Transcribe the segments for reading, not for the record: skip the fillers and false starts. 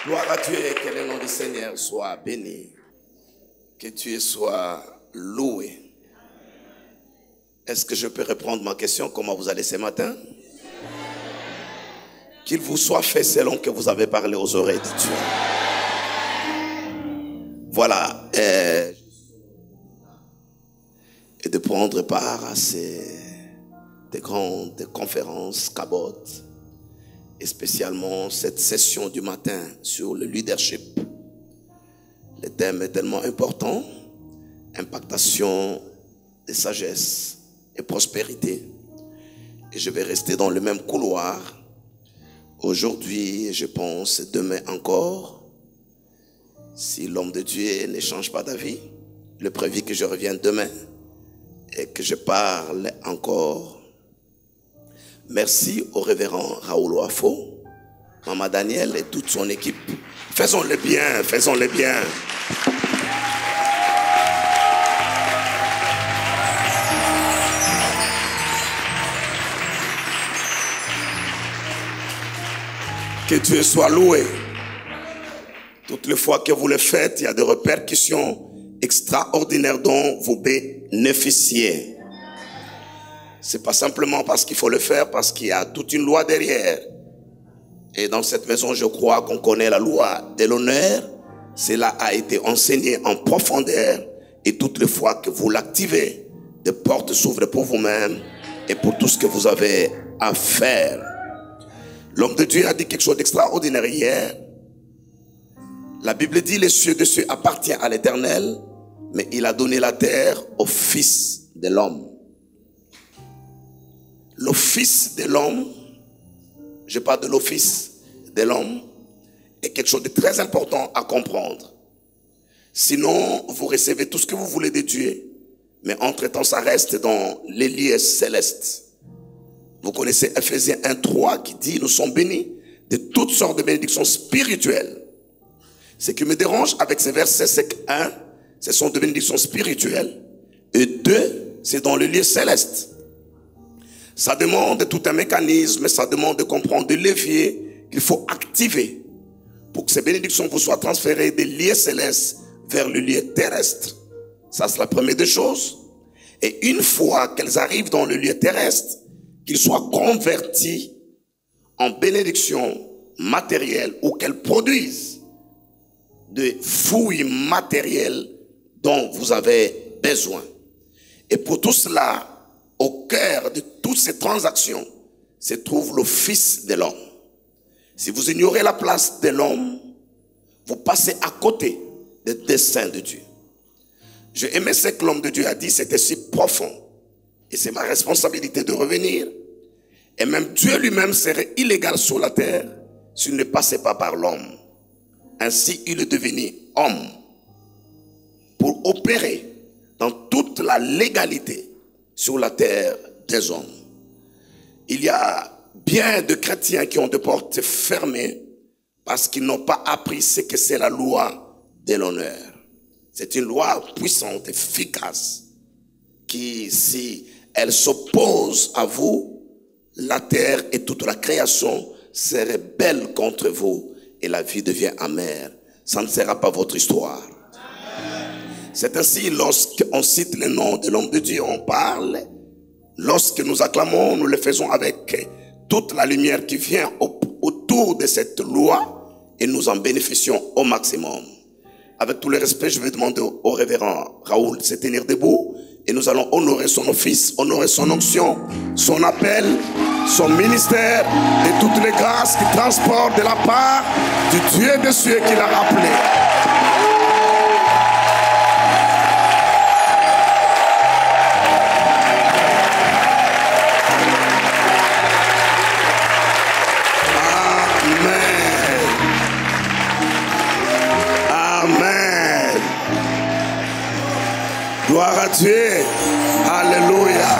Gloire à Dieu et que le nom du Seigneur soit béni. Que Dieu soit loué. Est-ce que je peux répondre à ma question? Comment vous allez ce matin? Qu'il vous soit fait selon que vous avez parlé aux oreilles de Dieu. Voilà. Et de prendre part à des grandes conférences Cabot. Et spécialement cette session du matin sur le leadership. Le thème est tellement important. Impactation de sagesse et prospérité. Et je vais rester dans le même couloir. Aujourd'hui, je pense demain encore. Si l'homme de Dieu ne change pas d'avis, il est prévu que je revienne demain et que je parle encore. Merci au révérend Raoul Ouafo, Maman Daniel et toute son équipe. Faisons-le bien, faisons-le bien. Que Dieu soit loué. Toutes les fois que vous le faites, il y a des répercussions extraordinaires dont vous bénéficiez. C'est pas simplement parce qu'il faut le faire, parce qu'il y a toute une loi derrière. Et dans cette maison, je crois qu'on connaît la loi de l'honneur. Cela a été enseigné en profondeur. Et toutes les fois que vous l'activez, des portes s'ouvrent pour vous-même et pour tout ce que vous avez à faire. L'homme de Dieu a dit quelque chose d'extraordinaire hier. La Bible dit les cieux de cieux appartiennent à l'Éternel, mais il a donné la terre au Fils de l'homme. L'office de l'homme, je parle de l'office de l'homme, est quelque chose de très important à comprendre. Sinon, vous recevez tout ce que vous voulez de Dieu, mais entre-temps, ça reste dans les lieux célestes. Vous connaissez Ephésiens 1:3 qui dit, nous sommes bénis de toutes sortes de bénédictions spirituelles. Ce qui me dérange avec ces versets, c'est que 1, ce sont des bénédictions spirituelles, et 2, c'est dans le lieu céleste. Ça demande tout un mécanisme, ça demande de comprendre des leviers qu'il faut activer pour que ces bénédictions vous soient transférées des lieux célestes vers le lieu terrestre. Ça, c'est la première des choses. Et une fois qu'elles arrivent dans le lieu terrestre, qu'ils soient convertis en bénédictions matérielles ou qu'elles produisent des fruits matériels dont vous avez besoin. Et pour tout cela, au cœur de toutes ces transactions se trouve le Fils de l'homme. Si vous ignorez la place de l'homme, vous passez à côté des desseins de Dieu. J'ai aimé ce que l'homme de Dieu a dit, c'était si profond. Et c'est ma responsabilité de revenir. Et même Dieu lui-même serait illégal sur la terre s'il ne passait pas par l'homme. Ainsi, il est devenu homme pour opérer dans toute la légalité sur la terre des hommes. Il y a bien de chrétiens qui ont des portes fermées parce qu'ils n'ont pas appris ce que c'est la loi de l'honneur. C'est une loi puissante, efficace, qui, si elle s'oppose à vous, la terre et toute la création se rebellent contre vous et la vie devient amère. Ça ne sera pas votre histoire. C'est ainsi, lorsqu'on cite le nom de l'homme de Dieu, on parle. Lorsque nous acclamons, nous le faisons avec toute la lumière qui vient autour de cette loi et nous en bénéficions au maximum. Avec tout le respect, je vais demander au révérend Raoul de se tenir debout et nous allons honorer son office, honorer son onction, son appel, son ministère et toutes les grâces qu'il transporte de la part du Dieu des cieux qui l'a rappelé. Gloire à Dieu. Alléluia.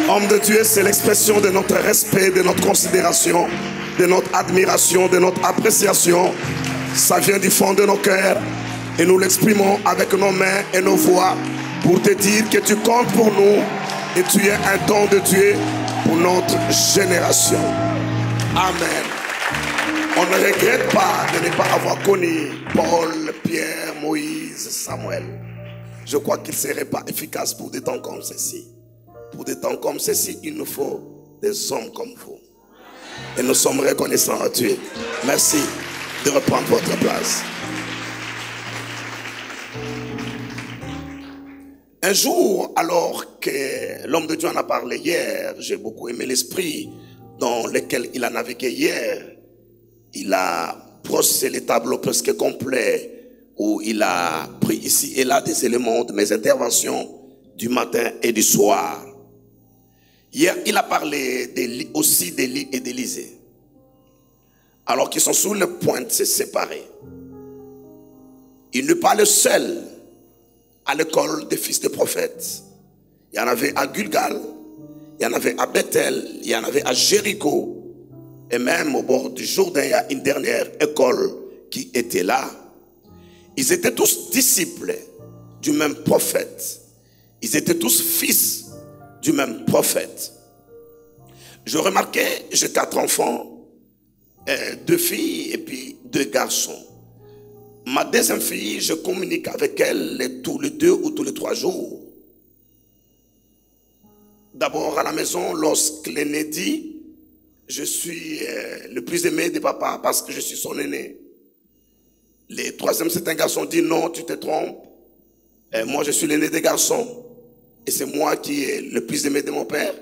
Homme de Dieu, c'est l'expression de notre respect, de notre considération, de notre admiration, de notre appréciation. Ça vient du fond de nos cœurs et nous l'exprimons avec nos mains et nos voix pour te dire que tu comptes pour nous et tu es un don de Dieu pour notre génération. Amen. On ne regrette pas de ne pas avoir connu Paul, Pierre, Moïse, Samuel. Je crois qu'il ne serait pas efficace pour des temps comme ceci. Pour des temps comme ceci, il nous faut des hommes comme vous. Et nous sommes reconnaissants à Dieu. Merci de reprendre votre place. Un jour, alors que l'homme de Dieu en a parlé hier, j'ai beaucoup aimé l'esprit dans lequel il a navigué hier. Il a brossé les tableaux presque complets où il a pris ici et là des éléments de mes interventions du matin et du soir. Hier, il a parlé aussi d'Élie et d'Élisée. Alors qu'ils sont sur le point de se séparer. Il n'est pas le seul à l'école des fils des prophètes. Il y en avait à Gilgal, il y en avait à Bethel, il y en avait à Jéricho. Et même au bord du Jourdain, il y a une dernière école qui était là. Ils étaient tous disciples du même prophète. Ils étaient tous fils du même prophète. Je remarquais, j'ai 4 enfants, 2 filles et puis 2 garçons. Ma deuxième fille, je communique avec elle tous les 2 ou tous les 3 jours. D'abord à la maison, lorsque l'aîné dit, je suis le plus aimé de papa parce que je suis son aîné. Le troisième, c'est un garçon, dit non, tu te trompes. Moi, je suis l'aîné des garçons. Et c'est moi qui est le plus aimé de mon père.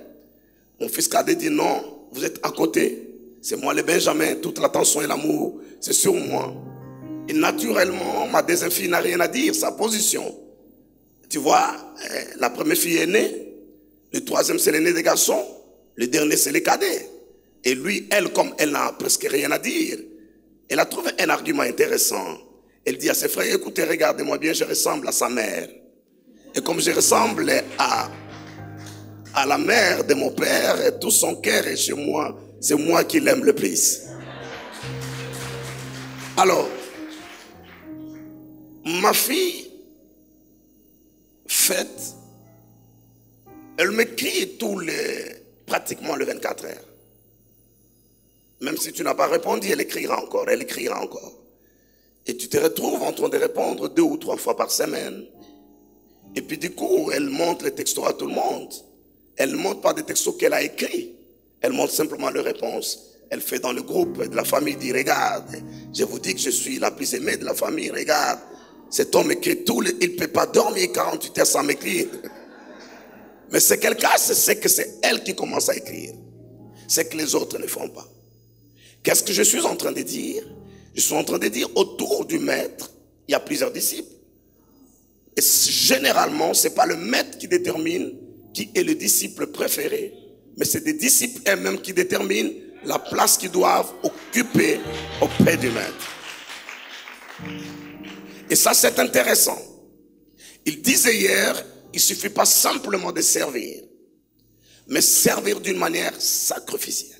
Mon fils cadet dit non, vous êtes à côté. C'est moi le Benjamin, toute l'attention et l'amour, c'est sur moi. Et naturellement, ma deuxième fille n'a rien à dire, sa position. Tu vois, la première fille est née. Le troisième, c'est l'aîné des garçons. Le dernier, c'est le cadet. Et lui, elle, comme elle n'a presque rien à dire, elle a trouvé un argument intéressant. Elle dit à ses frères, écoutez, regardez-moi bien, je ressemble à sa mère. Et comme je ressemble à la mère de mon père, et tout son cœur est chez moi, c'est moi qui l'aime le plus. Alors, ma fille, Fête, elle m'écrit pratiquement les 24 heures. Même si tu n'as pas répondu, elle écrira encore, elle écrira encore. Et tu te retrouves en train de répondre 2 ou 3 fois par semaine. Et puis du coup, elle montre les textos à tout le monde. Elle ne montre pas des textos qu'elle a écrits. Elle montre simplement les réponses. Elle fait dans le groupe de la famille, dit, regarde, je vous dis que je suis la plus aimée de la famille, regarde. Cet homme écrit tout, il ne peut pas dormir 48 heures sans m'écrire. Mais ce qu'elle cache, c'est que c'est elle qui commence à écrire. C'est que les autres ne font pas. Qu'est-ce que je suis en train de dire? Je suis en train de dire, autour du maître, il y a plusieurs disciples. Et généralement, ce n'est pas le maître qui détermine qui est le disciple préféré, mais c'est des disciples eux-mêmes qui déterminent la place qu'ils doivent occuper auprès du maître. Et ça, c'est intéressant. Il disait hier, il ne suffit pas simplement de servir, mais servir d'une manière sacrificielle.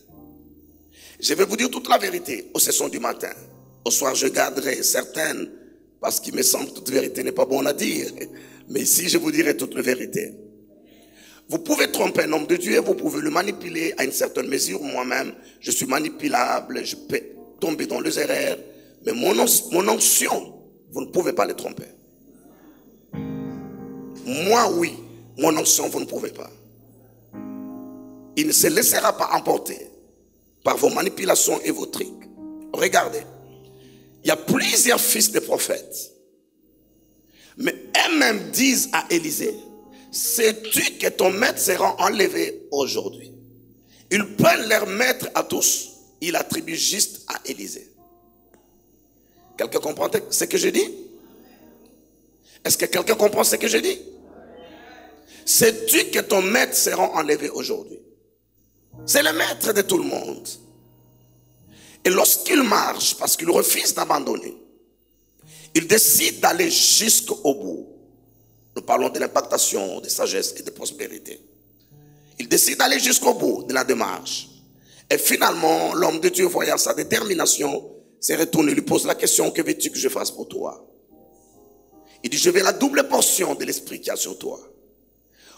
Je vais vous dire toute la vérité aux sessions du matin. Au soir, je garderai certaines, parce qu'il me semble que toute vérité n'est pas bonne à dire. Mais ici, je vous dirai toute la vérité. Vous pouvez tromper un homme de Dieu, vous pouvez le manipuler à une certaine mesure. Moi-même, je suis manipulable, je peux tomber dans les erreurs. Mais mon onction, vous ne pouvez pas le tromper. Moi, oui, mon onction, vous ne pouvez pas. Il ne se laissera pas emporter par vos manipulations et vos trucs. Regardez, il y a plusieurs fils de prophètes. Mais eux-mêmes disent à Élisée, sais-tu que ton maître sera enlevé aujourd'hui? Ils prennent leur maître à tous, ils l'attribuent juste à Élisée. Quelqu'un comprend ce que je dis? Est-ce que quelqu'un comprend ce que je dis? Sais-tu que ton maître sera enlevé aujourd'hui? C'est le maître de tout le monde. Et lorsqu'il marche, parce qu'il refuse d'abandonner, il décide d'aller jusqu'au bout. Nous parlons de l'impactation, de sagesse et de prospérité. Il décide d'aller jusqu'au bout de la démarche. Et finalement, l'homme de Dieu, voyant sa détermination, s'est retourné, lui pose la question, que veux-tu que je fasse pour toi? Il dit, je veux la double portion de l'esprit qu'il y a sur toi.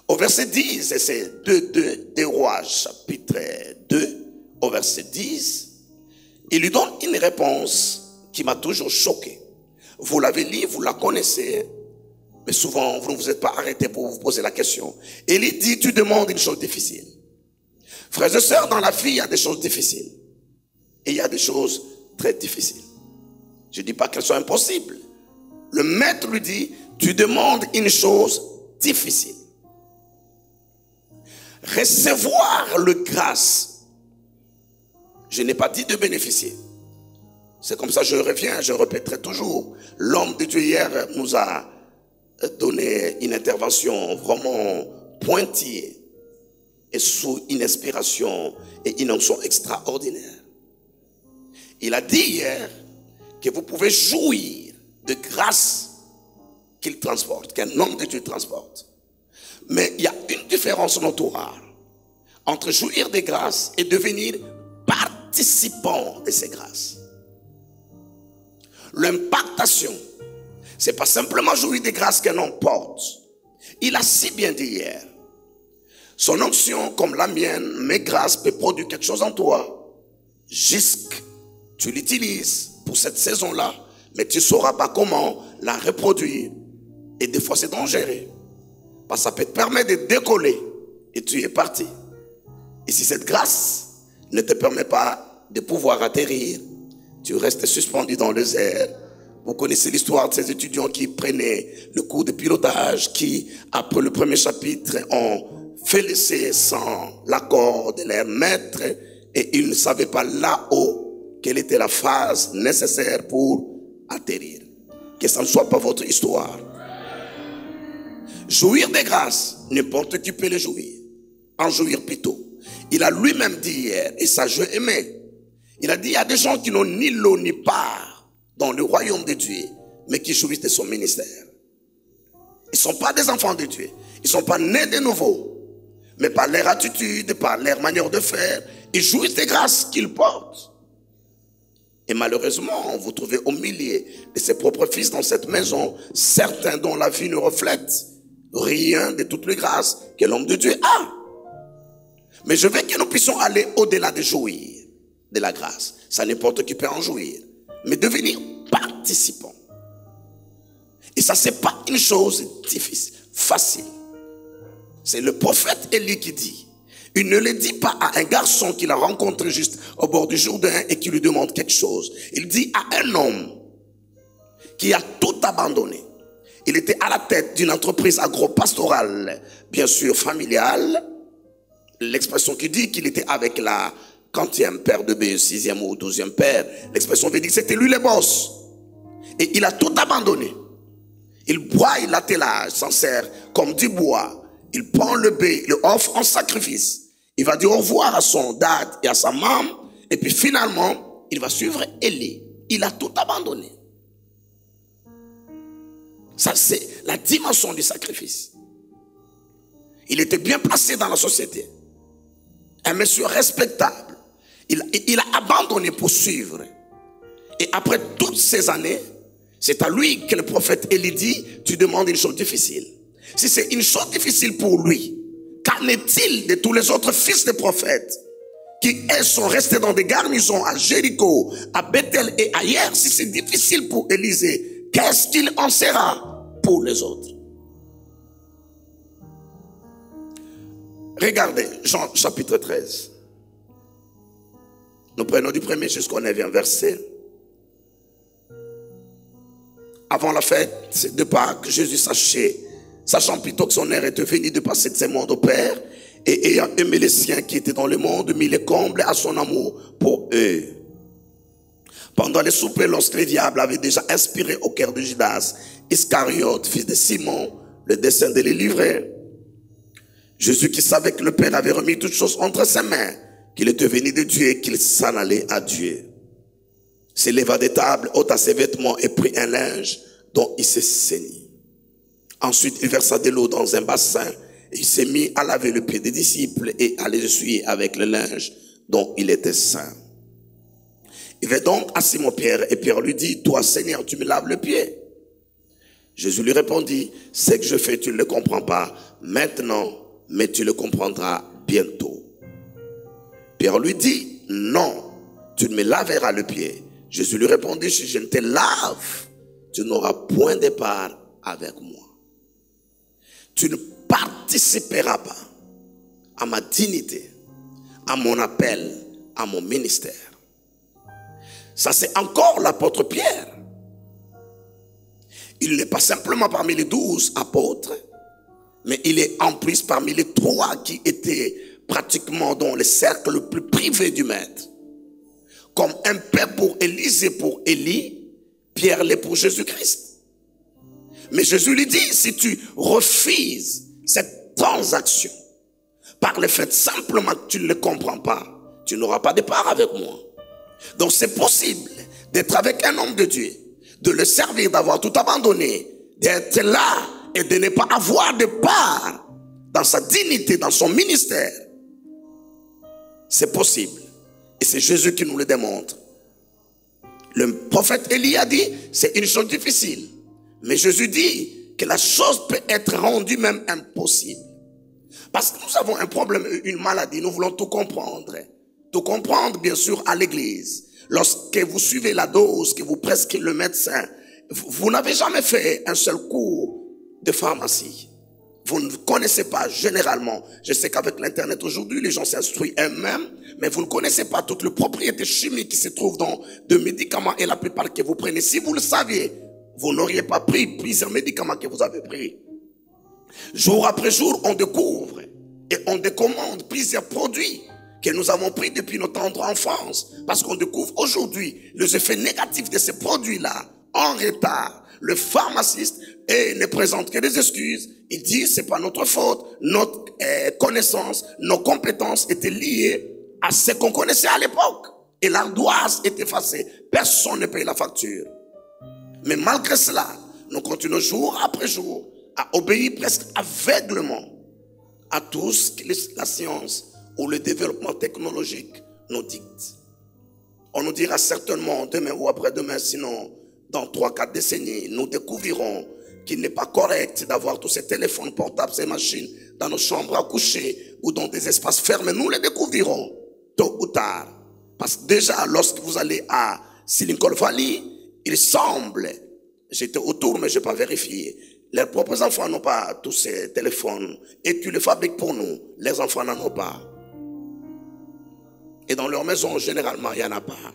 Au verset 10, et c'est 2 Rois, chapitre 2, au verset 10, Il lui donne une réponse qui m'a toujours choqué. Vous l'avez lu, vous la connaissez, mais souvent vous ne vous êtes pas arrêté pour vous poser la question. Élie dit, tu demandes une chose difficile. Frères et sœurs, dans la vie, il y a des choses difficiles. Et il y a des choses très difficiles. Je ne dis pas qu'elles sont impossibles. Le maître lui dit, tu demandes une chose difficile. Recevoir le grâce. Je n'ai pas dit de bénéficier. C'est comme ça, je reviens, je répéterai toujours. L'homme de Dieu hier nous a donné une intervention vraiment pointillée et sous une inspiration et une onction extraordinaire. Il a dit hier que vous pouvez jouir de grâce qu'il transporte, qu'un homme de Dieu transporte. Mais il y a une différence notoire entre jouir des grâces et devenir participant de ces grâces. L'impactation, c'est pas simplement jouir des grâces qu'un homme porte. Il a si bien dit hier, son onction comme la mienne, mes grâces peut produire quelque chose en toi, jusqu'à tu l'utilises pour cette saison-là, mais tu ne sauras pas comment la reproduire. Et des fois, c'est dangereux. Parce que ça peut te permettre de décoller et tu es parti. Et si cette grâce ne te permet pas de pouvoir atterrir, tu restes suspendu dans les airs. Vous connaissez l'histoire de ces étudiants qui prenaient le cours de pilotage, qui, après le premier chapitre, ont fait l'essai sans l'accord de leur maître et ils ne savaient pas là-haut quelle était la phase nécessaire pour atterrir. Que ça ne soit pas votre histoire. Jouir des grâces, n'importe qui peut les jouir. En jouir plutôt. Il a lui-même dit hier, et ça je aimais. Il a dit, il y a des gens qui n'ont ni lot ni part dans le royaume de Dieu, mais qui jouissent de son ministère. Ils ne sont pas des enfants de Dieu. Ils ne sont pas nés de nouveau. Mais par leur attitude, par leur manière de faire, ils jouissent des grâces qu'ils portent. Et malheureusement, vous trouvez au milieu de ses propres fils dans cette maison, certains dont la vie ne reflète rien de toutes les grâces que l'homme de Dieu a. Mais je veux que nous puissions aller au-delà de jouir de la grâce. Ça n'importe qui peut en jouir. Mais devenir participant. Et ça, c'est pas une chose difficile, facile. C'est le prophète Élie qui dit. Il ne le dit pas à un garçon qu'il a rencontré juste au bord du Jourdain et qui lui demande quelque chose. Il dit à un homme qui a tout abandonné. Il était à la tête d'une entreprise agro-pastorale, bien sûr familiale. L'expression qui dit qu'il était avec la 40e paire de bœufs, 6e ou 12e paire. L'expression veut dire que c'était lui le boss. Et il a tout abandonné. Il boit l'attelage, s'en sert comme du bois. Il prend le bœuf, il le offre en sacrifice. Il va dire au revoir à son dad et à sa maman. Et puis finalement, il va suivre Élie. Il a tout abandonné. Ça, c'est la dimension du sacrifice. Il était bien placé dans la société. Un monsieur respectable. Il a abandonné pour suivre. Et après toutes ces années, c'est à lui que le prophète Élie dit, tu demandes une chose difficile. Si c'est une chose difficile pour lui, qu'en est-il de tous les autres fils de prophètes qui eux sont restés dans des garnisons à Jéricho, à Bethel et ailleurs? Si c'est difficile pour Élisée, qu'est-ce qu'il en sera pour les autres? Regardez Jean chapitre 13. Nous prenons du premier jusqu'au 9e verset. Avant la fête de Pâques, Jésus sachant plutôt que son heure était venue de passer de ce monde au Père, et ayant aimé les siens qui étaient dans le monde, mit les combles à son amour pour eux. Pendant les soupers, lorsque le diable avait déjà inspiré au cœur de Judas Iscariote, fils de Simon, le dessein de les livrer, Jésus qui savait que le Père avait remis toutes choses entre ses mains, qu'il était venu de Dieu et qu'il s'en allait à Dieu, s'éleva des tables, ôta ses vêtements et prit un linge dont il s'est saigné. Ensuite, il versa de l'eau dans un bassin et il s'est mis à laver le pied des disciples et à les essuyer avec le linge dont il était saint. Il vint donc à Simon-Pierre et Pierre lui dit, toi Seigneur, tu me laves le pied. Jésus lui répondit, ce que je fais, tu ne le comprends pas maintenant, mais tu le comprendras bientôt. Pierre lui dit, non, tu ne me laveras le pied. Jésus lui répondit, si je ne te lave, tu n'auras point de part avec moi. Tu ne participeras pas à ma dignité, à mon appel, à mon ministère. Ça, c'est encore l'apôtre Pierre. Il n'est pas simplement parmi les 12 apôtres, mais il est en plus parmi les 3 qui étaient pratiquement dans le cercle le plus privé du maître. Comme un père pour Élisée, pour Élie, Pierre l'est pour Jésus-Christ. Mais Jésus lui dit, si tu refuses cette transaction, par le fait simplement que tu ne le comprends pas, tu n'auras pas de part avec moi. Donc c'est possible d'être avec un homme de Dieu, de le servir, d'avoir tout abandonné, d'être là et de ne pas avoir de part dans sa dignité, dans son ministère. C'est possible. Et c'est Jésus qui nous le démontre. Le prophète Élie a dit, c'est une chose difficile. Mais Jésus dit que la chose peut être rendue même impossible. Parce que nous avons un problème, une maladie, nous voulons tout comprendre. Tout comprendre, bien sûr, à l'église. Lorsque vous suivez la dose que vous prescrit le médecin, vous n'avez jamais fait un seul cours de pharmacie. Vous ne connaissez pas généralement. Je sais qu'avec l'internet aujourd'hui, les gens s'instruisent eux-mêmes, mais vous ne connaissez pas toutes les propriétés chimiques qui se trouvent dans de médicaments et la plupart que vous prenez. Si vous le saviez, vous n'auriez pas pris plusieurs médicaments que vous avez pris. Jour après jour, on découvre et on décommande plusieurs produits que nous avons pris depuis notre tendre enfance. Parce qu'on découvre aujourd'hui les effets négatifs de ces produits-là en retard. Le pharmaciste ne présente que des excuses. Il dit c'est pas notre faute. Notre connaissance, nos compétences étaient liées à ce qu'on connaissait à l'époque. Et l'ardoise est effacée. Personne ne paye la facture. Mais malgré cela, nous continuons jour après jour à obéir presque aveuglement à tout ce que la science ou le développement technologique nous dicte. On nous dira certainement demain ou après-demain, sinon dans 3-4 décennies, nous découvrirons qu'il n'est pas correct d'avoir tous ces téléphones portables, ces machines dans nos chambres à coucher ou dans des espaces fermés. Nous les découvrirons tôt ou tard. Parce que déjà, lorsque vous allez à Silicon Valley, il semble, j'étais autour mais je n'ai pas vérifié, leurs propres enfants n'ont pas tous ces téléphones et tu les fabriques pour nous. Les enfants n'en ont pas. Et dans leur maison, généralement, il n'y en a pas.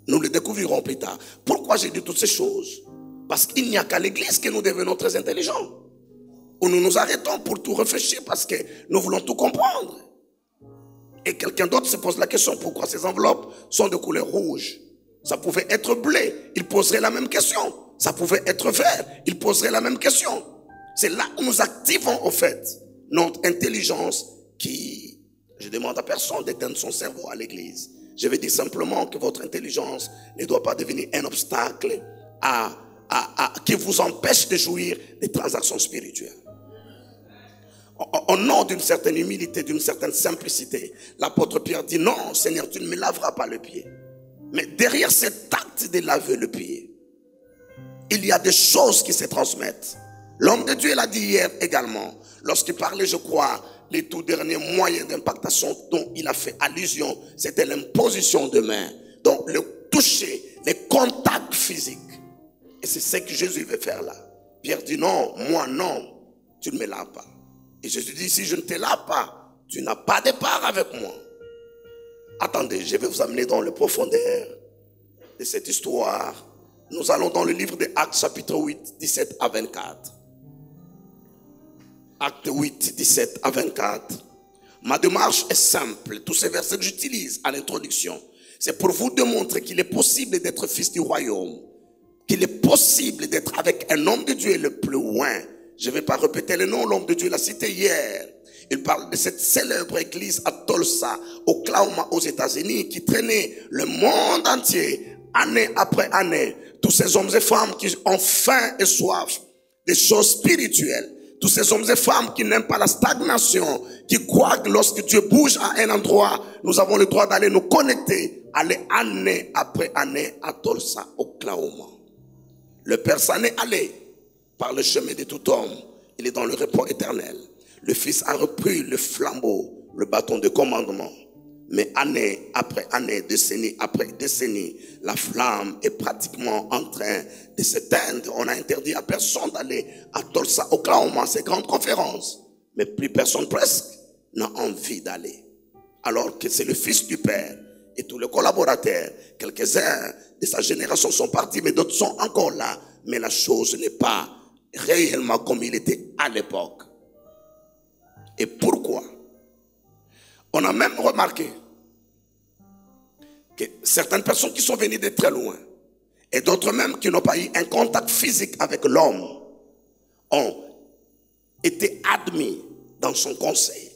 Nous le découvrirons plus tard. Pourquoi j'ai dit toutes ces choses? Parce qu'il n'y a qu'à l'église que nous devenons très intelligents. Où nous nous arrêtons pour tout réfléchir parce que nous voulons tout comprendre. Et quelqu'un d'autre se pose la question, pourquoi ces enveloppes sont de couleur rouge? Ça pouvait être bleu, il poserait la même question. Ça pouvait être vert, il poserait la même question. C'est là où nous activons au fait notre intelligence qui, je demande à personne d'éteindre son cerveau à l'église. Je vais dire simplement que votre intelligence ne doit pas devenir un obstacle qui vous empêche de jouir des transactions spirituelles. Au nom d'une certaine humilité, d'une certaine simplicité, l'apôtre Pierre dit non, Seigneur, tu ne me laveras pas le pied. Mais derrière cet acte de laver le pied, il y a des choses qui se transmettent. L'homme de Dieu l'a dit hier également, lorsqu'il parlait, je crois, les tout derniers moyens d'impactation dont il a fait allusion, c'était l'imposition de main. Donc le toucher, les contacts physiques. Et c'est ce que Jésus veut faire là. Pierre dit non, moi non, tu ne me laves pas. Et Jésus dit, si je ne te lave pas, tu n'as pas de part avec moi. Attendez, je vais vous amener dans le profondeur de cette histoire. Nous allons dans le livre des Actes chapitre 8, 17 à 24. Acte 8, 17 à 24. Ma démarche est simple. Tous ces versets que j'utilise à l'introduction, c'est pour vous démontrer qu'il est possible d'être fils du royaume. Qu'il est possible d'être avec un homme de Dieu le plus loin. Je ne vais pas répéter le nom, l'homme de Dieu l'a cité hier. Il parle de cette célèbre église à Tulsa, Oklahoma, aux États-Unis, qui traînait le monde entier, année après année. Tous ces hommes et femmes qui ont faim et soif des choses spirituelles. Tous ces hommes et femmes qui n'aiment pas la stagnation, qui croient que lorsque Dieu bouge à un endroit, nous avons le droit d'aller nous connecter, aller année après année à Tulsa, Oklahoma. Le Père s'en est allé par le chemin de tout homme. Il est dans le repos éternel. Le Fils a repris le flambeau, le bâton de commandement. Mais année après année, décennie après décennie, la flamme est pratiquement en train de s'éteindre. On a interdit à personne d'aller à Tulsa, Oklahoma, ces grandes conférences. Mais plus personne presque n'a envie d'aller. Alors que c'est le Fils du Père et tous les collaborateurs, quelques-uns de sa génération sont partis, mais d'autres sont encore là. Mais la chose n'est pas réellement comme il était à l'époque. Et pourquoi? On a même remarqué que certaines personnes qui sont venues de très loin et d'autres même qui n'ont pas eu un contact physique avec l'homme ont été admis dans son conseil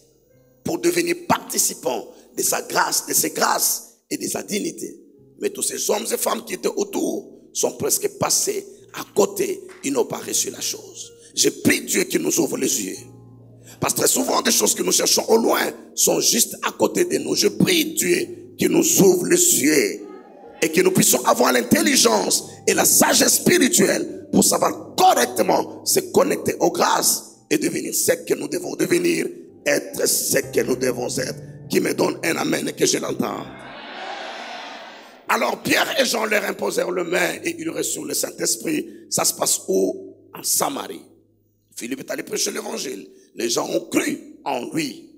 pour devenir participants de sa grâce, de ses grâces et de sa dignité. Mais tous ces hommes et femmes qui étaient autour sont presque passés à côté. Ils n'ont pas reçu la chose. Je prie Dieu qu'il nous ouvre les yeux. Parce que très souvent, des choses que nous cherchons au loin sont juste à côté de nous. Je prie Dieu qu'il nous ouvre les yeux et que nous puissions avoir l'intelligence et la sagesse spirituelle pour savoir correctement se connecter aux grâces et devenir ce que nous devons devenir, être ce que nous devons être. Qui me donne un amen et que je l'entends. Alors Pierre et Jean leur imposèrent le main et ils reçurent le Saint-Esprit. Ça se passe où? En Samarie. Philippe est allé prêcher l'évangile. Les gens ont cru en lui.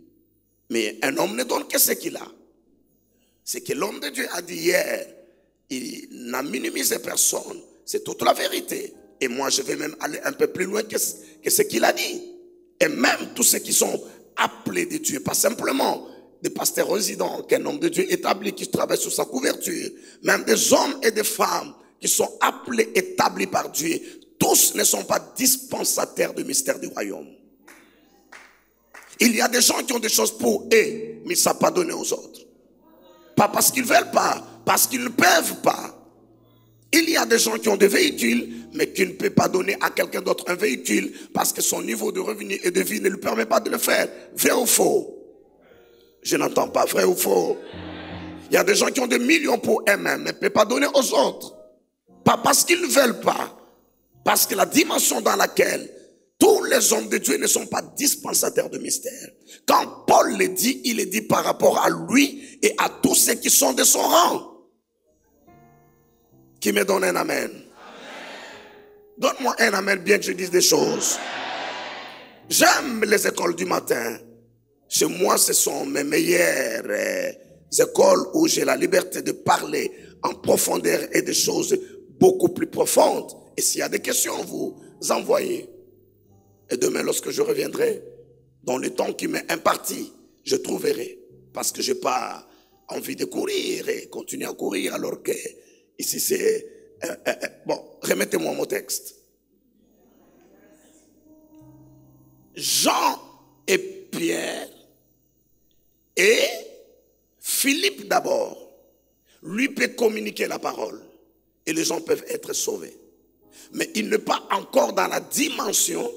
Mais un homme ne donne que ce qu'il a. C'est que l'homme de Dieu a dit hier. Il n'a minimisé personne. C'est toute la vérité. Et moi, je vais même aller un peu plus loin que ce qu'il a dit. Et même tous ceux qui sont appelés de Dieu, pas simplement des pasteurs résidents qu'un homme de Dieu établi qui travaille sous sa couverture, même des hommes et des femmes qui sont appelés, établis par Dieu, tous ne sont pas dispensataires du mystère du royaume. Il y a des gens qui ont des choses pour eux, mais ils ne savent pas donner aux autres. Pas parce qu'ils ne veulent pas, parce qu'ils ne peuvent pas. Il y a des gens qui ont des véhicules, mais qui ne peuvent pas donner à quelqu'un d'autre un véhicule parce que son niveau de revenu et de vie ne lui permet pas de le faire. Vrai ou faux? Je n'entends pas vrai ou faux. Il y a des gens qui ont des millions pour eux-mêmes, mais ne peuvent pas donner aux autres. Pas parce qu'ils ne veulent pas, parce que la dimension dans laquelle tous les hommes de Dieu ne sont pas dispensataires de mystère. Quand Paul le dit, il le dit par rapport à lui et à tous ceux qui sont de son rang. Qui me donne un amen? Donne-moi un amen bien que je dise des choses. J'aime les écoles du matin. Chez moi, ce sont mes meilleures écoles où j'ai la liberté de parler en profondeur et des choses beaucoup plus profondes. Et s'il y a des questions, vous envoyez. Et demain, lorsque je reviendrai, dans le temps qui m'est imparti, je trouverai. Parce que je n'ai pas envie de courir et continuer à courir alors que ici c'est... bon, remettez-moi mon texte. Jean et Pierre et Philippe d'abord, lui peut communiquer la parole et les gens peuvent être sauvés. Mais il n'est pas encore dans la dimension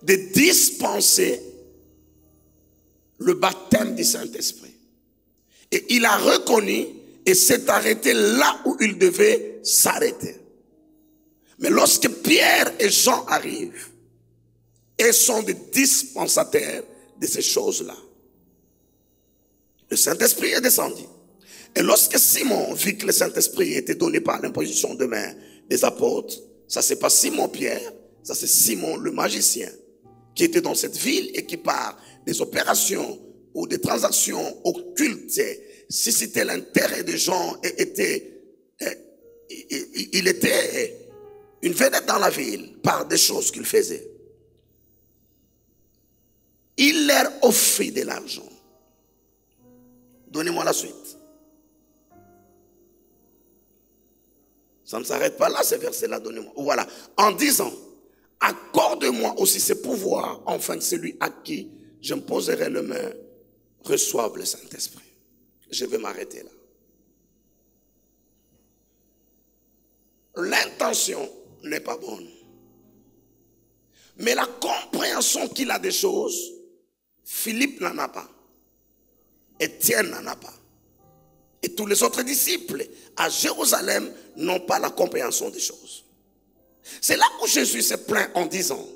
de dispenser le baptême du Saint-Esprit. Et il a reconnu et s'est arrêté là où il devait s'arrêter. Mais lorsque Pierre et Jean arrivent, ils sont des dispensataires de ces choses-là. Le Saint-Esprit est descendu. Et lorsque Simon vit que le Saint-Esprit était donné par l'imposition de main des apôtres, ça c'est pas Simon Pierre, ça c'est Simon le magicien, qui était dans cette ville et qui par des opérations ou des transactions occultes suscitait l'intérêt des gens et il était une vedette dans la ville par des choses qu'il faisait. Il leur offrit de l'argent. Donnez-moi la suite. Ça ne s'arrête pas là, ces versets-là, donnez-moi. Voilà. En disant, accorde-moi aussi ce pouvoir, enfin celui à qui je me poserai les mains, reçoive le Saint-Esprit. Je vais m'arrêter là. L'intention n'est pas bonne. Mais la compréhension qu'il a des choses, Philippe n'en a pas. Étienne n'en a pas. Et tous les autres disciples à Jérusalem n'ont pas la compréhension des choses. C'est là où Jésus se plaint en disant,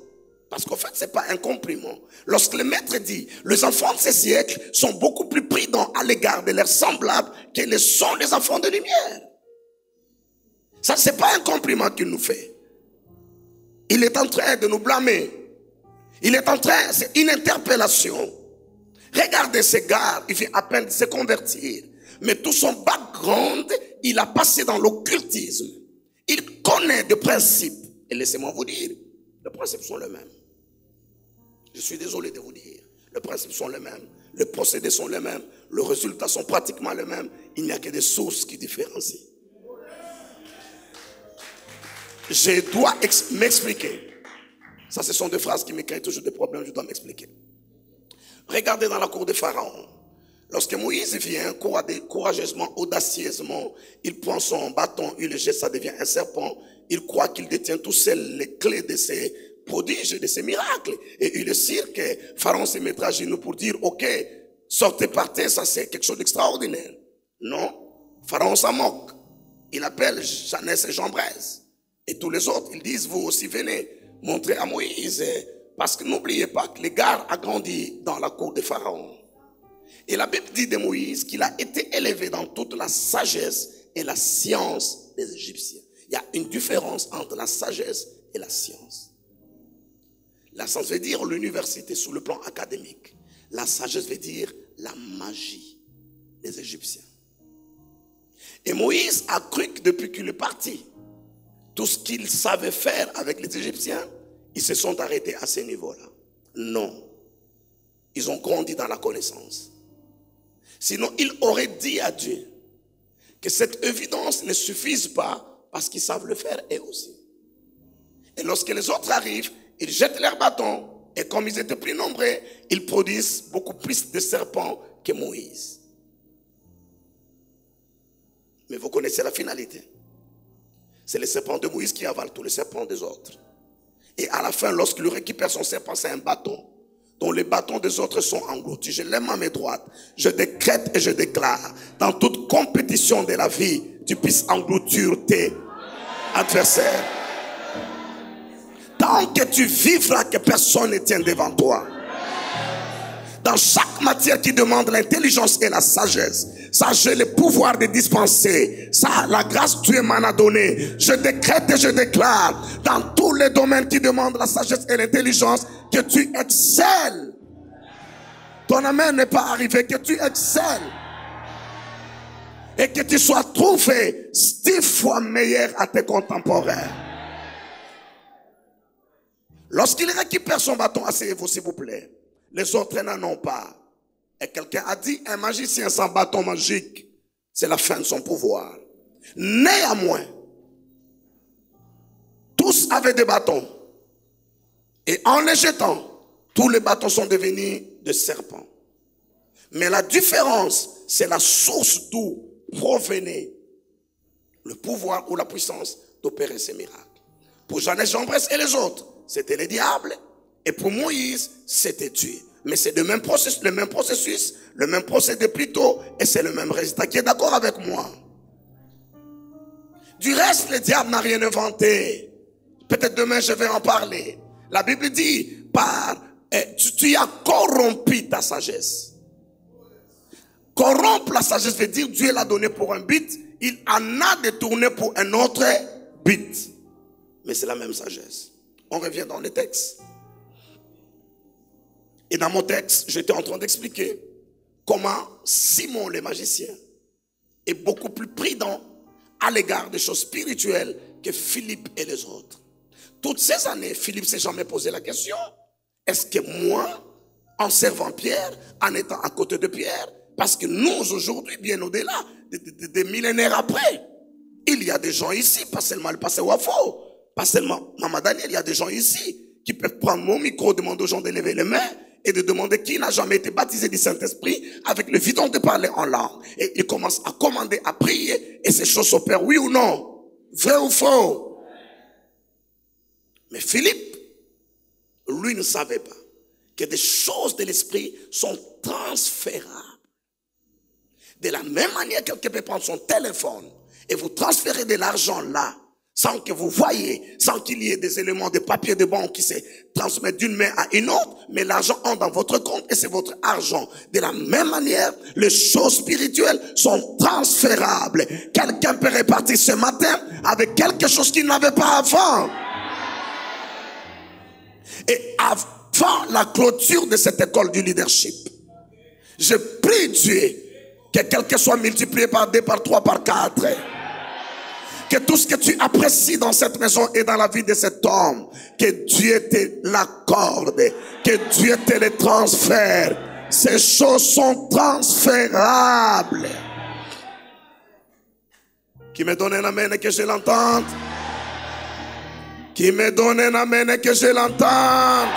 Parce qu'en fait, ce n'est pas un compliment. Lorsque le maître dit, les enfants de ces siècles sont beaucoup plus prudents à l'égard de leurs semblables que le sont les enfants de lumière. Ça, ce n'est pas un compliment qu'il nous fait. Il est en train de nous blâmer. Il est en train, c'est une interpellation. Regardez ce gars, il vient à peine de se convertir. Mais tout son background, il a passé dans l'occultisme. Il connaît des principes. Et laissez-moi vous dire, les principes sont les mêmes. Je suis désolé de vous dire. Les principes sont les mêmes. Les procédés sont les mêmes. Les résultats sont pratiquement les mêmes. Il n'y a que des sources qui différencient. Je dois m'expliquer. Ça, ce sont des phrases qui me créent toujours des problèmes. Je dois m'expliquer. Regardez dans la cour de Pharaon. Lorsque Moïse vient courageusement, audacieusement, il prend son bâton, il le jette, ça devient un serpent. Il croit qu'il détient tout seul les clés de ses prodiges, de ses miracles. Et il est sûr que Pharaon se mettra à genoux pour dire, ok, sortez, partez, ça c'est quelque chose d'extraordinaire. Non, Pharaon s'en moque. Il appelle Jeannès et Jambres. Et tous les autres, ils disent, vous aussi venez montrer à Moïse. Parce que n'oubliez pas que l'égard a grandi dans la cour de Pharaon. Et la Bible dit de Moïse qu'il a été élevé dans toute la sagesse et la science des Égyptiens. Il y a une différence entre la sagesse et la science. La science veut dire l'université sous le plan académique. La sagesse veut dire la magie des Égyptiens. Et Moïse a cru que depuis qu'il est parti, tout ce qu'il savait faire avec les Égyptiens, ils se sont arrêtés à ce niveau-là. Non. Ils ont grandi dans la connaissance. Sinon, il aurait dit à Dieu que cette évidence ne suffise pas parce qu'ils savent le faire eux aussi. Et lorsque les autres arrivent, ils jettent leurs bâtons et comme ils étaient plus nombreux, ils produisent beaucoup plus de serpents que Moïse. Mais vous connaissez la finalité. C'est le serpent de Moïse qui avale tous les serpents des autres. Et à la fin, lorsqu'il récupère son serpent, c'est un bâton dont les bâtons des autres sont engloutis. Je lève ma main droite. Je décrète et je déclare, dans toute compétition de la vie, tu puisses engloutir tes adversaires. Tant que tu vivras, que personne ne tienne devant toi. Dans chaque matière qui demande l'intelligence et la sagesse, ça j'ai le pouvoir de dispenser. Ça, la grâce que Dieu m'en a donnée. Je décrète et je déclare, dans tous les domaines qui demandent la sagesse et l'intelligence, que tu excelles. Ton amen n'est pas arrivé, que tu excelles. Et que tu sois trouvé 10 fois meilleur à tes contemporains. Lorsqu'il récupère son bâton, asseyez-vous s'il vous plaît. Les autres n'en ont pas. Et quelqu'un a dit, un magicien sans bâton magique, c'est la fin de son pouvoir. Néanmoins, tous avaient des bâtons. Et en les jetant, tous les bâtons sont devenus des serpents. Mais la différence, c'est la source d'où provenait le pouvoir ou la puissance d'opérer ces miracles. Pour Jeannès, Jambres et les autres, c'était les diables. Et pour Moïse, c'était Dieu. Mais c'est le même processus, le même procédé plutôt, et c'est le même résultat. Qui est d'accord avec moi? Du reste, le diable n'a rien inventé. Peut-être demain, je vais en parler. La Bible dit, tu as corrompu ta sagesse. Corrompre la sagesse veut dire Dieu l'a donné pour un but, il en a détourné pour un autre but. Mais c'est la même sagesse. On revient dans les textes. Et dans mon texte, j'étais en train d'expliquer comment Simon le magicien est beaucoup plus prudent à l'égard des choses spirituelles que Philippe et les autres. Toutes ces années, Philippe ne s'est jamais posé la question, est-ce que moi, en servant Pierre, en étant à côté de Pierre, parce que nous aujourd'hui, bien au-delà, des millénaires après, il y a des gens ici, pas seulement le pasteur Wafo, pas seulement Maman Daniel, il y a des gens ici qui peuvent prendre mon micro, demander aux gens de lever les mains et de demander qui n'a jamais été baptisé du Saint-Esprit avec le viton de parler en langue. Et il commence à commander, à prier et ces choses s'opèrent, oui ou non? Vrai ou faux? Mais Philippe, lui ne savait pas que des choses de l'esprit sont transférables. De la même manière, quelqu'un peut prendre son téléphone et vous transférer de l'argent là. sans que vous voyez, sans qu'il y ait des éléments de papier de banque qui se transmettent d'une main à une autre, mais l'argent entre dans votre compte et c'est votre argent. De la même manière, les choses spirituelles sont transférables. Quelqu'un peut repartir ce matin avec quelque chose qu'il n'avait pas avant. Et avant la clôture de cette école du leadership, je prie Dieu que quelque soit multiplié par 2, par 3, par 4. Que tout ce que tu apprécies dans cette maison et dans la vie de cet homme, que Dieu te l'accorde, que Dieu te les transfère. Ces choses sont transférables. Qui me donne un amen et que je l'entende? Qui me donne un amen et que je l'entende?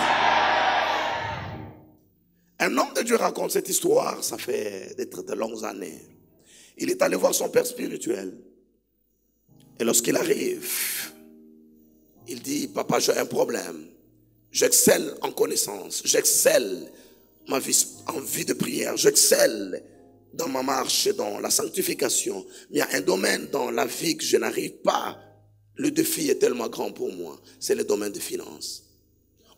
Un homme de Dieu raconte cette histoire, ça fait de longues années. Il est allé voir son père spirituel. Et lorsqu'il arrive, il dit, papa, j'ai un problème. J'excelle en connaissance, j'excelle en vie de prière, j'excelle dans ma marche, dans la sanctification. Mais il y a un domaine dans la vie que je n'arrive pas. Le défi est tellement grand pour moi. C'est le domaine des finances.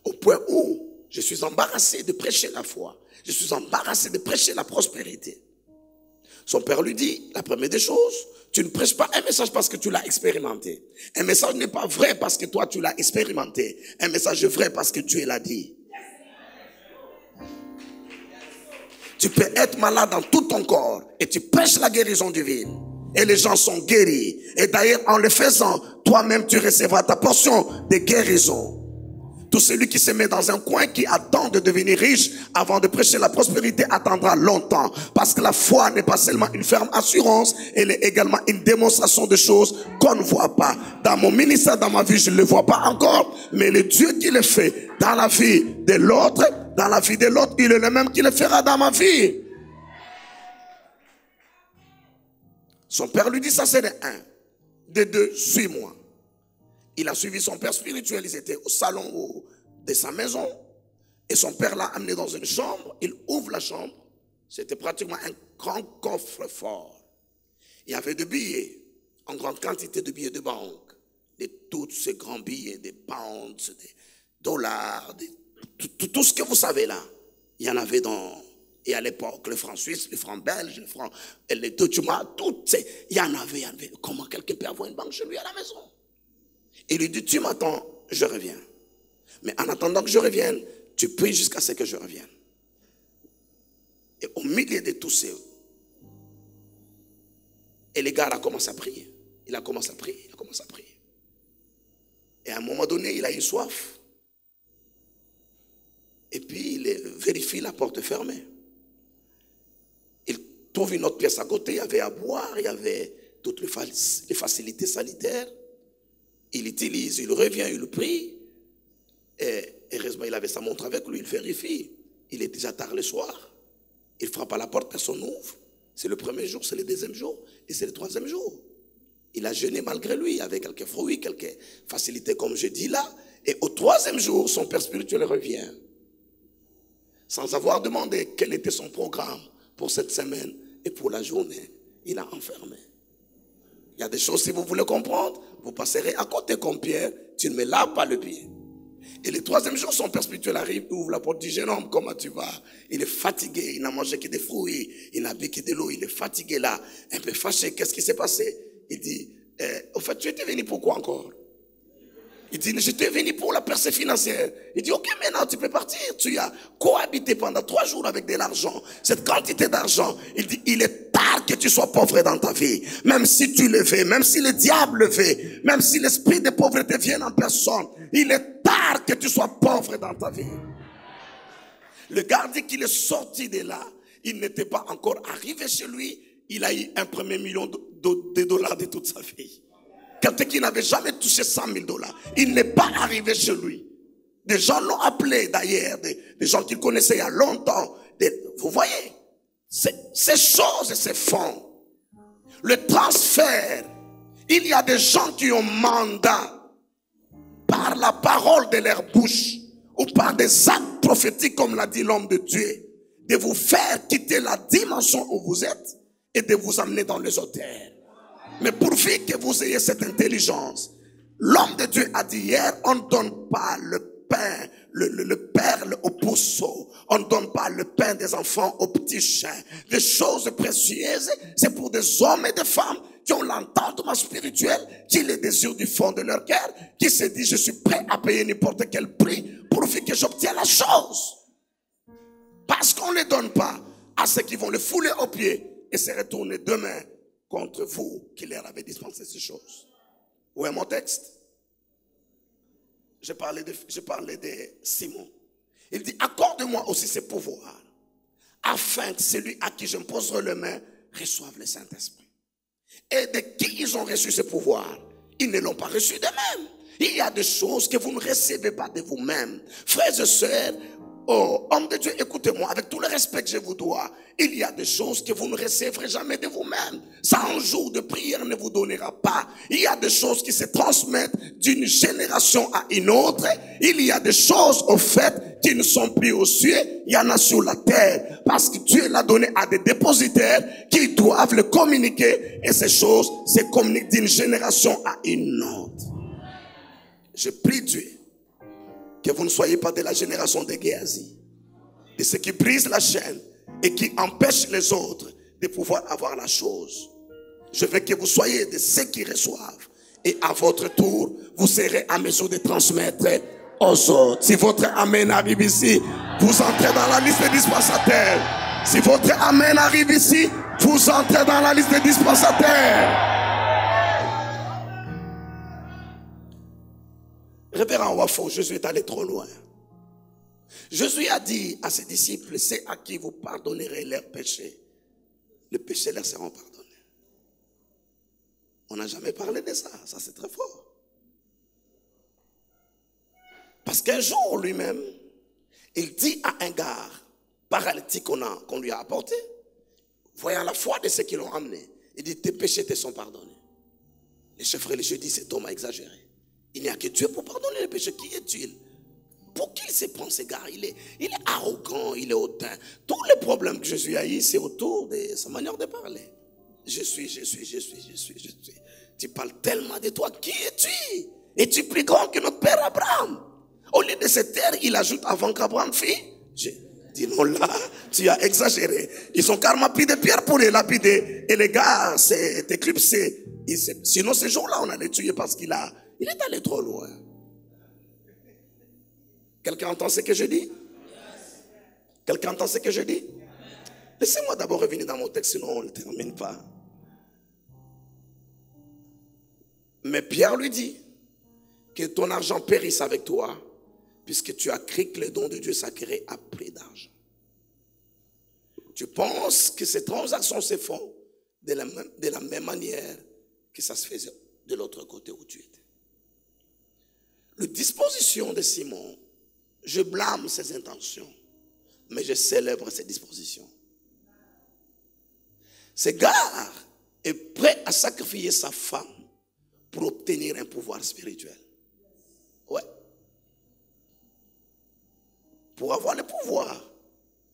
Au point où je suis embarrassé de prêcher la foi. Je suis embarrassé de prêcher la prospérité. Son père lui dit, la première des choses, tu ne prêches pas un message parce que tu l'as expérimenté. Un message n'est pas vrai parce que toi tu l'as expérimenté. Un message est vrai parce que Dieu l'a dit. Tu peux être malade dans tout ton corps et tu prêches la guérison divine. Et les gens sont guéris. Et d'ailleurs, en le faisant, toi-même tu recevras ta portion de guérison. Tout celui qui se met dans un coin, qui attend de devenir riche avant de prêcher la prospérité, attendra longtemps. Parce que la foi n'est pas seulement une ferme assurance, elle est également une démonstration de choses qu'on ne voit pas. Dans mon ministère, dans ma vie, je ne le vois pas encore, mais le Dieu qui le fait dans la vie de l'autre, il est le même qui le fera dans ma vie. Son père lui dit, ça c'est de 1. De 2, suis-moi. Il a suivi son père spirituel, ils étaient au salon de sa maison. Et son père l'a amené dans une chambre. Il ouvre la chambre. C'était pratiquement un grand coffre-fort. Il y avait des billets, en grande quantité de billets de banque. De tous ces grands billets, des pounds, des dollars, tout ce que vous savez là. Il y en avait dans... Et à l'époque, le franc suisse, le franc belge, les documents, tout. Il y en avait. Comment quelqu'un peut avoir une banque chez lui à la maison? Il lui dit, tu m'attends, je reviens. Mais en attendant que je revienne, tu pries jusqu'à ce que je revienne. Et au milieu de tous ces... Et le gars a commencé à prier. Il a commencé à prier. Et à un moment donné, il a eu soif. Et puis, il vérifie la porte fermée. Il trouve une autre pièce à côté. Il y avait à boire, il y avait toutes les facilités sanitaires. Il utilise, il revient, il prie. Et heureusement, il avait sa montre avec lui, il vérifie. Il est déjà tard le soir. Il frappe à la porte, personne n'ouvre. C'est le premier jour, c'est le deuxième jour, et c'est le troisième jour. Il a jeûné malgré lui, avec quelques fruits, quelques facilités, comme je dis là. Et au troisième jour, son père spirituel revient. Sans avoir demandé quel était son programme pour cette semaine et pour la journée. Il a enfermé. Il y a des choses, si vous voulez comprendre, vous passerez à côté comme Pierre, tu ne me laves pas le pied. Et le troisième jour, son père spirituel arrive, il ouvre la porte, dit, jeune homme, comment tu vas? Il est fatigué, il n'a mangé que des fruits, il n'a bu que de l'eau, il est fatigué là, un peu fâché, qu'est-ce qui s'est passé? Il dit, au fait, tu étais venu pourquoi encore? Il dit, j'étais venu pour la percée financière. Il dit, ok, maintenant tu peux partir. Tu as cohabité pendant 3 jours avec de l'argent. Cette quantité d'argent, il dit, il est tard que tu sois pauvre dans ta vie. Même si tu le fais, même si le diable le fait, même si l'esprit de pauvreté vient en personne, il est tard que tu sois pauvre dans ta vie. Le gars dit qu'il est sorti de là. Il n'était pas encore arrivé chez lui. Il a eu un premier million de dollars de toute sa vie. Quelqu'un qui n'avait jamais touché 100 000 $. Il n'est pas arrivé chez lui. Des gens l'ont appelé d'ailleurs, des gens qu'il connaissait il y a longtemps. Vous voyez, ces choses se font. Le transfert, il y a des gens qui ont mandat par la parole de leur bouche ou par des actes prophétiques, comme l'a dit l'homme de Dieu, de vous faire quitter la dimension où vous êtes et de vous amener dans les auteurs. Mais pourvu que vous ayez cette intelligence, L'homme de Dieu a dit hier, on ne donne pas le pain, le perle aux pourceaux. On ne donne pas le pain des enfants aux petits chiens. Les choses précieuses, c'est pour des hommes et des femmes qui ont l'entendement spirituel, qui les désirent du fond de leur cœur, qui se disent, je suis prêt à payer n'importe quel prix pourvu que j'obtienne la chose. Parce qu'on ne les donne pas à ceux qui vont le fouler aux pieds et se retourner demain contre vous qui leur avez dispensé ces choses. Où est mon texte? Je parlais de Simon. Il dit, accorde-moi aussi ces pouvoirs, afin que celui à qui je me poserai les mains reçoive le Saint-Esprit. Et de qui ils ont reçu ces pouvoirs? Ils ne l'ont pas reçu d'eux-mêmes. Il y a des choses que vous ne recevez pas de vous-même. Frères et sœurs, oh, homme de Dieu, écoutez-moi, avec tout le respect que je vous dois, il y a des choses que vous ne recevrez jamais de vous-même. Ça, un jour de prière ne vous donnera pas. Il y a des choses qui se transmettent d'une génération à une autre. Il y a des choses, au fait, qui ne sont plus aux cieux. Il y en a sur la terre. Parce que Dieu l'a donné à des dépositaires qui doivent le communiquer. Et ces choses se communiquent d'une génération à une autre. Je prie Dieu que vous ne soyez pas de la génération de Géasi, de ceux qui brisent la chaîne et qui empêchent les autres de pouvoir avoir la chose. Je veux que vous soyez de ceux qui reçoivent et à votre tour, vous serez à mesure de transmettre aux autres. Si votre Amen arrive ici, vous entrez dans la liste des dispensataires. Si votre Amen arrive ici, vous entrez dans la liste des dispensataires. Révérend Wafo, Jésus est allé trop loin. Jésus a dit à ses disciples, c'est à qui vous pardonnerez leurs péchés, les péchés leur seront pardonnés. On n'a jamais parlé de ça, ça c'est très fort. Parce qu'un jour lui-même, il dit à un gars paralytique qu'on lui a apporté, voyant la foi de ceux qui l'ont amené, il dit, tes péchés te sont pardonnés. Les chefs religieux disent, cet homme a exagéré. Il n'y a que Dieu pour pardonner les péchés. Qui est-il? Pour qui se prend ce gars? Il est arrogant, il est hautain. Tous les problèmes que Jésus a eu, c'est autour de sa manière de parler. Je suis. Tu parles tellement de toi. Qui es-tu? Es-tu plus grand que notre père Abraham? Au lieu de se taire, il ajoute avant qu'Abraham fit. Je dis non, là, tu as exagéré. Ils ont carrément pris des pierres pour les lapider. Et les gars s'est éclipsé. Sinon, ce jour-là, on allait tuer parce qu'il est allé trop loin. Quelqu'un entend ce que je dis? Quelqu'un entend ce que je dis? Laissez-moi d'abord revenir dans mon texte, sinon on ne le termine pas. Mais Pierre lui dit que ton argent périsse avec toi, puisque tu as cru que le don de Dieu s'acquérait à prix d'argent. Tu penses que ces transactions se font de la même manière que ça se faisait de l'autre côté où tu étais. La disposition de Simon, je blâme ses intentions, mais je célèbre ses dispositions. Ce gars est prêt à sacrifier sa femme pour obtenir un pouvoir spirituel. Ouais. Pour avoir le pouvoir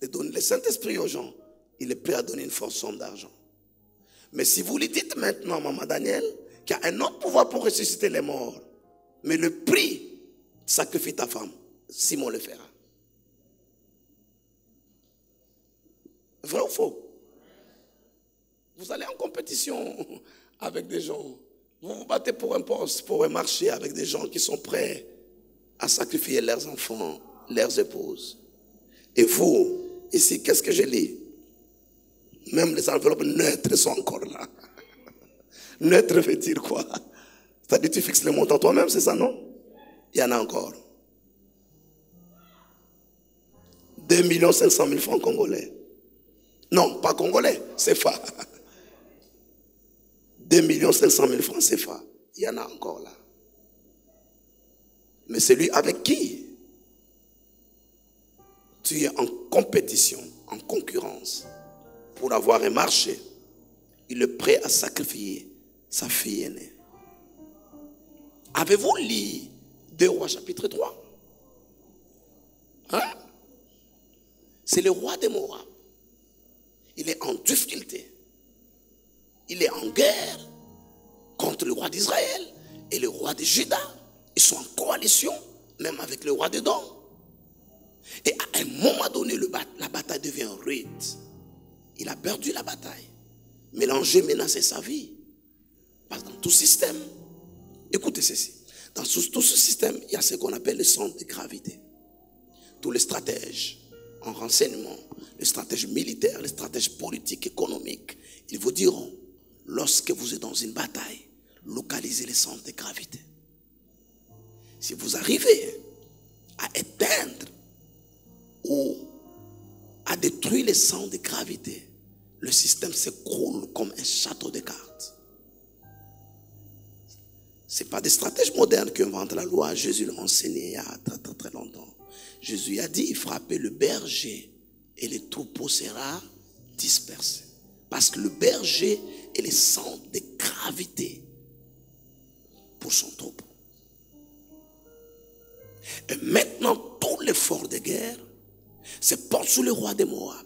de donner le Saint-Esprit aux gens, il est prêt à donner une forte somme d'argent. Mais si vous lui dites maintenant, Maman Daniel, qu'il y a un autre pouvoir pour ressusciter les morts, mais le prix, sacrifie ta femme, Simon le fera. Vrai ou faux? Vous allez en compétition avec des gens. Vous vous battez pour un poste, pour un marché avec des gens qui sont prêts à sacrifier leurs enfants, leurs épouses. Et vous, ici, qu'est-ce que je lis? Même les enveloppes neutres sont encore là. Neutre veut dire quoi? C'est-à-dire tu fixes le montant toi-même, c'est ça, non? Il y en a encore. 2 500 000 francs congolais. Non, pas congolais, CFA. 2 500 000 francs CFA. Il y en a encore là. Mais celui avec qui tu es en compétition, en concurrence, pour avoir un marché, il est prêt à sacrifier sa fille aînée. Avez-vous lu 2 Rois chapitre 3? Hein? C'est le roi de Moab. Il est en difficulté. Il est en guerre contre le roi d'Israël. et le roi de Juda, ils sont en coalition, même avec le roi d'Édom. Et à un moment donné, la bataille devient rude. Il a perdu la bataille. Mais l'enjeu maintenant, c'est sa vie. Parce que dans tout système, écoutez ceci, dans tout ce système, il y a ce qu'on appelle le centre de gravité. Tous les stratèges en renseignement, les stratèges militaires, les stratèges politiques, économiques, ils vous diront, lorsque vous êtes dans une bataille, localisez les centres de gravité. Si vous arrivez à éteindre ou à détruire les centres de gravité, le système s'écroule comme un château de cartes. Ce n'est pas des stratèges modernes qui inventent la loi. Jésus l'a enseigné il y a très longtemps. Jésus a dit, frappez le berger et les troupeaux seront dispersés. Parce que le berger est le centre de gravité pour son troupeau. Et maintenant, tout l'effort de guerre se porte sur le roi de Moab.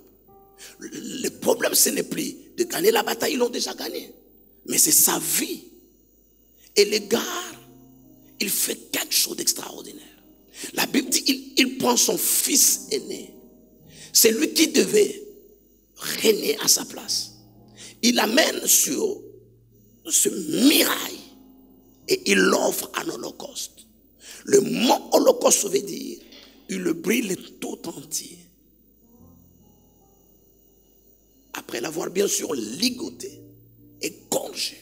Le problème, ce n'est plus de gagner la bataille, ils l'ont déjà gagné. Mais c'est sa vie. Et le gars, il fait quelque chose d'extraordinaire. La Bible dit, il prend son fils aîné. C'est lui qui devait régner à sa place. Il l'amène sur ce mirail et il l'offre en holocauste. Le mot holocauste veut dire, il le brûle tout entier. Après l'avoir bien sûr ligoté et gorgé.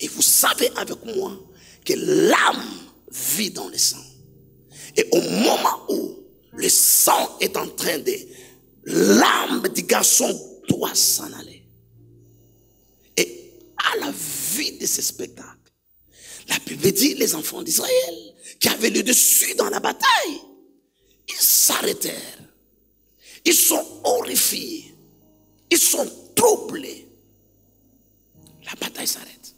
Et vous savez avec moi que l'âme vit dans le sang. Et au moment où le sang est en train de... l'âme du garçon doit s'en aller. Et à la vue de ce spectacle, la Bible dit les enfants d'Israël qui avaient le dessus dans la bataille, ils s'arrêtèrent. Ils sont horrifiés. Ils sont troublés. La bataille s'arrête.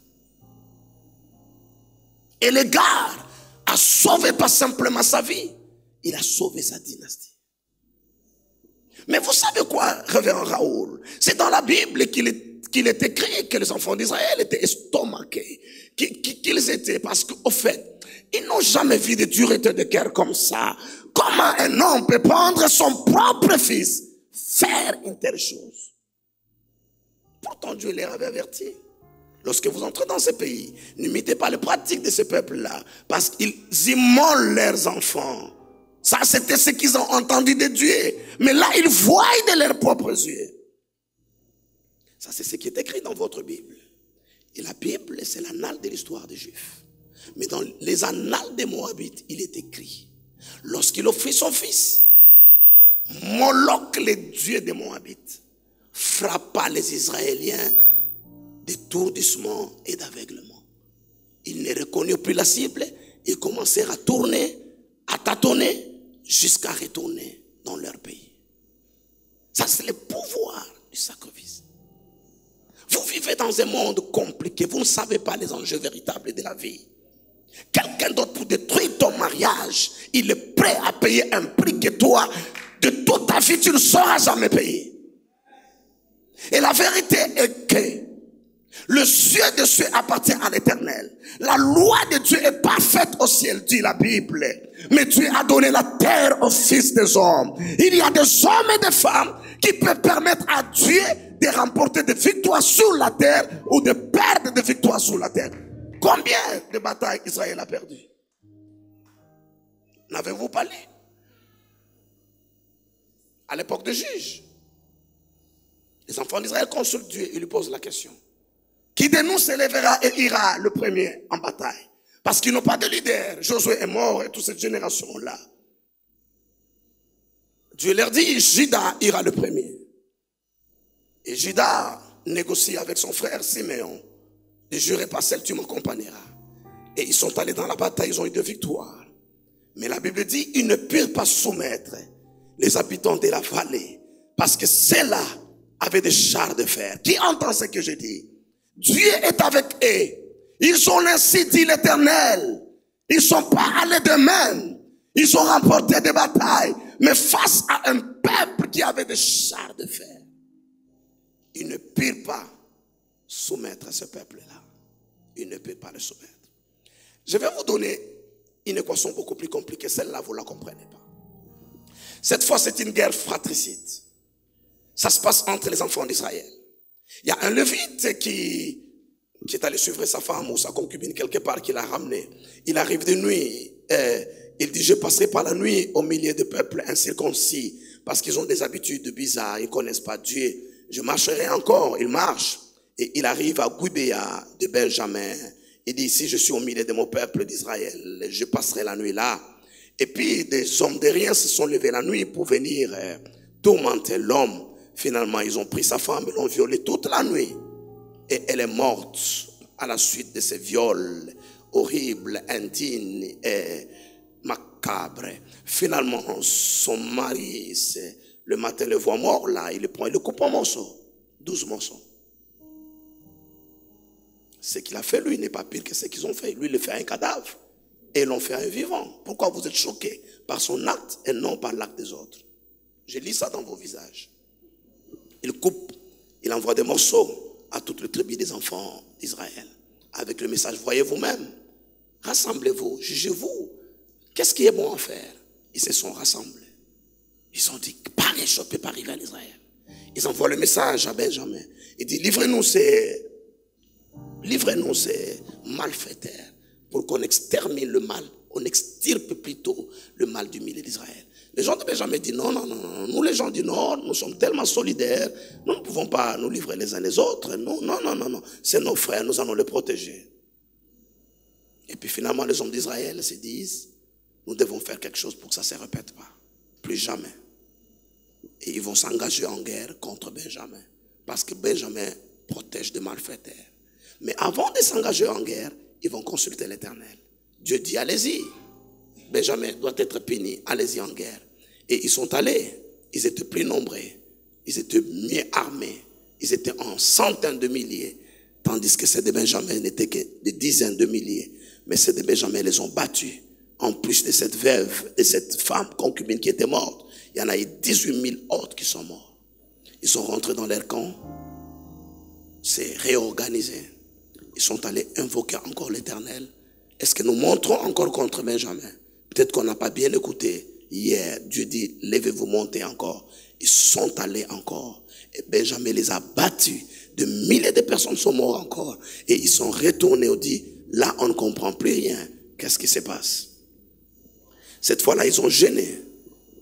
Et le gars a sauvé pas simplement sa vie, il a sauvé sa dynastie. Mais vous savez quoi, révérend Raoul? C'est dans la Bible qu'il est écrit que les enfants d'Israël étaient estomaqués. Qu'ils étaient, parce qu'au fait, ils n'ont jamais vu de dureté de guerre comme ça. Comment un homme peut prendre son propre fils, faire une telle chose? Pourtant Dieu les avait avertis. Lorsque vous entrez dans ce pays, n'imitez pas les pratiques de ce peuple-là, parce qu'ils immolent leurs enfants. Ça, c'était ce qu'ils ont entendu de Dieu. Mais là, ils voient de leurs propres yeux. Ça, c'est ce qui est écrit dans votre Bible. Et la Bible, c'est l'annale de l'histoire des Juifs. Mais dans les annales des Moabites, il est écrit, lorsqu'il offrit son fils, Moloch, le dieu des Moabites, frappa les Israéliens d'étourdissement et d'aveuglement. Ils ne reconnurent plus la cible et commencèrent à tourner, à tâtonner, jusqu'à retourner dans leur pays. Ça, c'est le pouvoir du sacrifice. Vous vivez dans un monde compliqué. Vous ne savez pas les enjeux véritables de la vie. Quelqu'un d'autre pour détruire ton mariage, il est prêt à payer un prix que toi, de toute ta vie, tu ne sauras jamais payer. Et la vérité est que le ciel de cieux appartient à l'Éternel. La loi de Dieu est parfaite au ciel, dit la Bible. Mais Dieu a donné la terre aux fils des hommes. Il y a des hommes et des femmes qui peuvent permettre à Dieu de remporter des victoires sur la terre ou de perdre des victoires sur la terre. Combien de batailles Israël a perdu? N'avez-vous pas lu? À l'époque des juges, les enfants d'Israël consultent Dieu et lui posent la question. Qui de nous s'élèvera et ira le premier en bataille? Parce qu'ils n'ont pas de leader. Josué est mort et toute cette génération-là. Dieu leur dit, Juda ira le premier. Et Juda négocie avec son frère Siméon. Ne jurez pas celle, tu m'accompagneras. Et ils sont allés dans la bataille, ils ont eu de victoires. Mais la Bible dit, ils ne purent pas soumettre les habitants de la vallée. Parce que ceux-là avaient des chars de fer. Qui entend ce que je dis? Dieu est avec eux. Ils ont ainsi dit l'Éternel. Ils ne sont pas allés d'eux-mêmes. Ils ont remporté des batailles. Mais face à un peuple qui avait des chars de fer, ils ne purent pas soumettre ce peuple-là. Ils ne purent pas le soumettre. Je vais vous donner une équation beaucoup plus compliquée. Celle-là, vous ne la comprenez pas. Cette fois, c'est une guerre fratricide. Ça se passe entre les enfants d'Israël. Il y a un Lévite qui est allé suivre sa femme ou sa concubine quelque part, qui l'a ramené. Il arrive de nuit. Il dit, je passerai par la nuit au milieu de peuples incirconcis, parce qu'ils ont des habitudes bizarres, ils ne connaissent pas Dieu. Je marcherai encore. Il marche. Et il arrive à Gouibéa de Benjamin. Il dit, si je suis au milieu de mon peuple d'Israël, je passerai la nuit là. Et puis des hommes de rien se sont levés la nuit pour venir tourmenter l'homme. Finalement, ils ont pris sa femme et l'ont violée toute la nuit. Et elle est morte à la suite de ces viols horribles, indignes et macabres. Finalement, son mari, le matin, le voit mort là. Il le prend, il le coupe en morceaux. 12 morceaux. Ce qu'il a fait, lui, n'est pas pire que ce qu'ils ont fait. Lui, il le fait à un cadavre. Et ils l'ont fait à un vivant. Pourquoi vous êtes choqués par son acte et non par l'acte des autres? Je lis ça dans vos visages. Il coupe, il envoie des morceaux à toute la tribu des enfants d'Israël. Avec le message, voyez vous-même, rassemblez-vous, jugez-vous. Qu'est-ce qui est bon à faire? Ils se sont rassemblés. Ils ont dit, pareil chose ne peut pas arriver en Israël. Ils envoient le message à Benjamin. Il dit, livrez-nous ces malfaiteurs pour qu'on extermine le mal. On extirpe plutôt le mal du milieu d'Israël. Les gens de Benjamin disent non. Nous, les gens du Nord, nous sommes tellement solidaires. Nous ne pouvons pas nous livrer les uns les autres. Non. C'est nos frères, nous allons les protéger. Et puis finalement, les hommes d'Israël se disent, nous devons faire quelque chose pour que ça ne se répète pas. Plus jamais. Et ils vont s'engager en guerre contre Benjamin. Parce que Benjamin protège des malfaiteurs. Mais avant de s'engager en guerre, ils vont consulter l'Éternel. Dieu dit, allez-y. Benjamin doit être puni, allez-y en guerre. Et ils sont allés. Ils étaient plus nombreux. Ils étaient mieux armés. Ils étaient en centaines de milliers. Tandis que ceux de Benjamin n'étaient que des dizaines de milliers. Mais ceux de Benjamin les ont battus. En plus de cette veuve, de cette femme concubine qui était morte, il y en a eu 18 000 autres qui sont morts. Ils sont rentrés dans leur camp. C'est réorganisé. Ils sont allés invoquer encore l'Éternel. Est-ce que nous montrons encore contre Benjamin? Peut-être qu'on n'a pas bien écouté. Hier, Dieu dit, levez-vous, montez encore. Ils sont allés encore. Et Benjamin les a battus. De milliers de personnes sont mortes encore. Et ils sont retournés et dit, là, on ne comprend plus rien. Qu'est-ce qui se passe? Cette fois-là, ils ont gêné.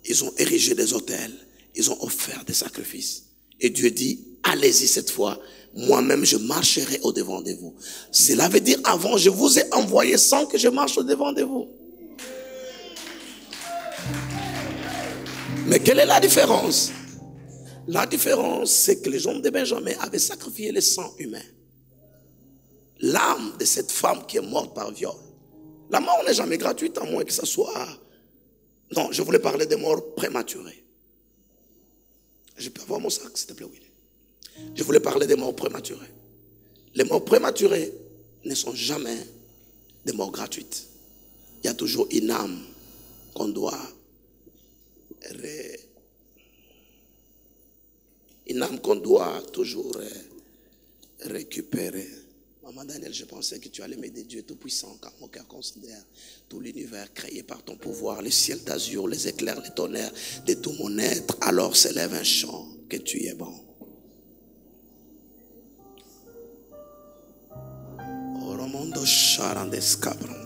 Ils ont érigé des autels. Ils ont offert des sacrifices. Et Dieu dit, allez-y cette fois. Moi-même, je marcherai au-devant de vous. Cela veut dire, avant, je vous ai envoyé sans que je marche au-devant de vous. Mais quelle est la différence? La différence, c'est que les hommes de Benjamin avaient sacrifié le sang humain. L'âme de cette femme qui est morte par viol. La mort n'est jamais gratuite, à moins que ça soit... Non, je voulais parler des morts prématurées. Je peux avoir mon sac, s'il te plaît, Willy? Je voulais parler des morts prématurées. Les morts prématurées ne sont jamais des morts gratuites. Il y a toujours une âme qu'on doit toujours récupérer. Maman Daniel, je pensais que tu allais m'aider. Dieu Tout-Puissant, car mon cœur considère tout l'univers créé par ton pouvoir, le ciel d'azur, les éclairs, les tonnerres, de tout mon être. Alors s'élève un chant que tu es bon. Oromondo Sharandes Cabra.